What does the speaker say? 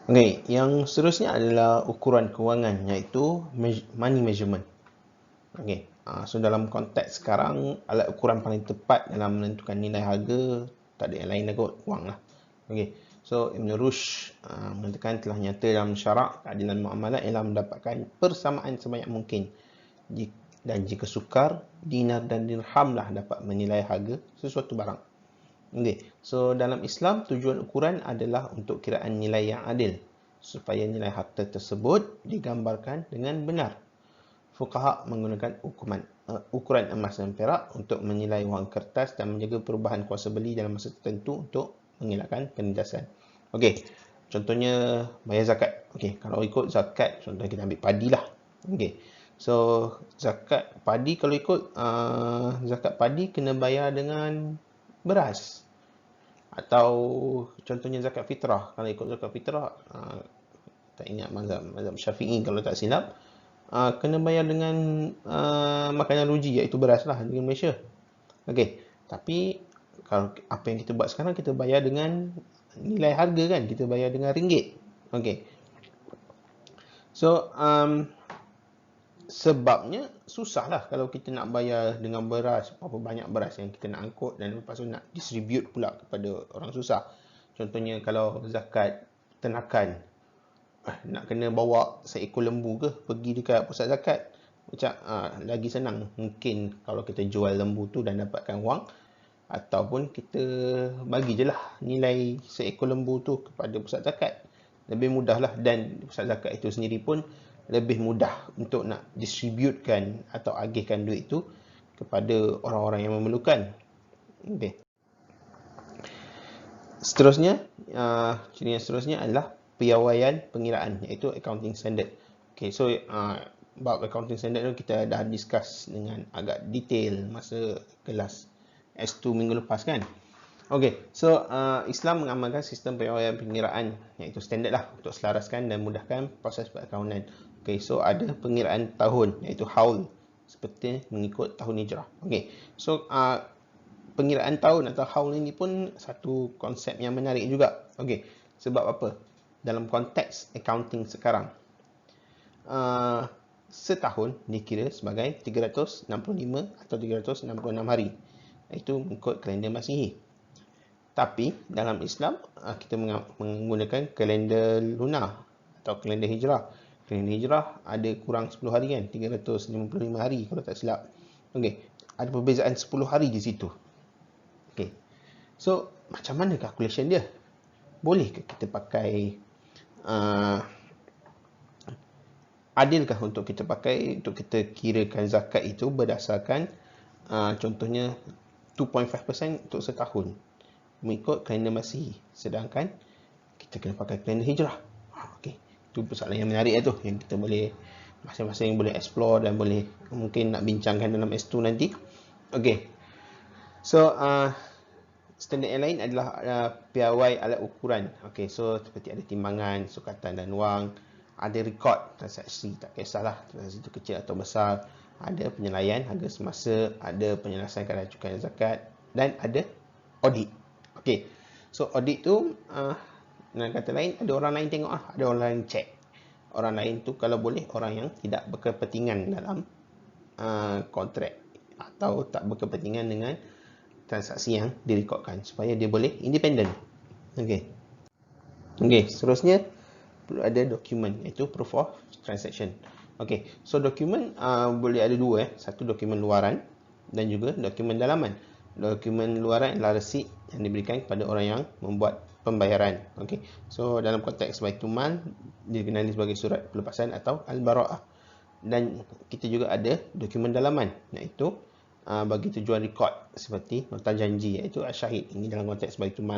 Okey, yang seterusnya adalah ukuran kewangan, iaitu money measurement. Okey, so dalam konteks sekarang, alat ukuran paling tepat dalam menentukan nilai harga tak ada yang lain kot, wang lah. Okey, so Ibn Rushd mengatakan telah nyata dalam syarak keadilan muamalat ialah mendapatkan persamaan sebanyak mungkin. Dan jika sukar, dinar dan dirham lah dapat menilai harga sesuatu barang. Okay. So dalam Islam, tujuan ukuran adalah untuk kiraan nilai yang adil, supaya nilai harta tersebut digambarkan dengan benar. Fuqaha menggunakan ukuran emas dan perak untuk menilai wang kertas dan menjaga perubahan kuasa beli dalam masa tertentu untuk mengelakkan penindasan. Okey, contohnya bayar zakat. Okey, kalau ikut zakat, contohnya kita ambil padi lah. Okey, so zakat padi, kalau ikut zakat padi kena bayar dengan beras. Atau contohnya zakat fitrah, kalau ikut zakat fitrah, tak ingat mazhab Syafi'i kalau tak silap, kena bayar dengan makanan ruji, iaitu beras lah di Malaysia. Okey, tapi kalau apa yang kita buat sekarang, kita bayar dengan nilai harga kan, kita bayar dengan ringgit. Okey, so sebabnya susah lah kalau kita nak bayar dengan beras, berapa banyak beras yang kita nak angkut dan lepas tu nak distribute pula kepada orang susah. Contohnya kalau zakat ternakan, nak kena bawa seekor lembu ke pergi dekat pusat zakat, macam lagi senang mungkin kalau kita jual lembu tu dan dapatkan wang, ataupun kita bagi je lah nilai seekor lembu tu kepada pusat zakat. Lebih mudah lah, dan pusat zakat itu sendiri pun lebih mudah untuk nak distributekan atau agihkan duit itu kepada orang-orang yang memerlukan. Okay. Seterusnya, ciri yang seterusnya adalah piawaian pengiraan, iaitu accounting standard. Okay, so bab accounting standard tu kita dah discuss dengan agak detail masa kelas S2 minggu lepas kan. Okay, so Islam mengamalkan sistem piawaian pengiraan, iaitu standard lah, untuk selaraskan dan mudahkan proses perakaunan. Okay, so ada pengiraan tahun, iaitu haul, seperti mengikut tahun hijrah. Okay, so pengiraan tahun atau haul ini pun satu konsep yang menarik juga. Okay, sebab apa? Dalam konteks accounting sekarang, setahun dikira sebagai 365 atau 366 hari, iaitu mengikut kalender Masihi. Tapi dalam Islam, kita menggunakan kalender lunar atau kalender hijrah. Kalender hijrah ada kurang 10 hari kan, 355 hari kalau tak silap. Okey, ada perbezaan 10 hari di situ. Okey, so macam mana calculation dia? Bolehkah kita pakai, adilkah untuk kita pakai, untuk kita kirakan zakat itu berdasarkan contohnya 2.5% untuk setahun mengikut kalender Masihi, sedangkan kita kena pakai kalender hijrah? Okey, itu persoalan yang menarik tu, yang kita boleh masing-masing boleh explore dan boleh mungkin nak bincangkan dalam S2 nanti. Okey, so standard yang lain adalah piawai alat ukuran. Okey, so seperti ada timbangan, sukatan dan wang, ada rekod transaksi, tak kisahlah transaksi itu kecil atau besar, ada penilaian harga semasa, ada penyelesaian kadar cukai zakat, dan ada audit. Okey, so audit tu dengan kata lain, ada orang lain tengok lah, ada orang lain check. Orang lain tu kalau boleh orang yang tidak berkepentingan dalam kontrak atau tak berkepentingan dengan transaksi yang direkodkan, supaya dia boleh independen. Okey. Okey, seterusnya perlu ada dokumen, iaitu proof of transaction. Okey, so dokumen boleh ada dua, satu dokumen luaran dan juga dokumen dalaman. Dokumen luaran adalah resit yang diberikan kepada orang yang membuat pembayaran. Okey, so dalam konteks Baitul Mal dikenali sebagai surat pelepasan atau al-bara'ah. Dan kita juga ada dokumen dalaman, iaitu bagi tujuan rekod seperti nota janji, iaitu asyahid. Ini dalam konteks Baitul Mal.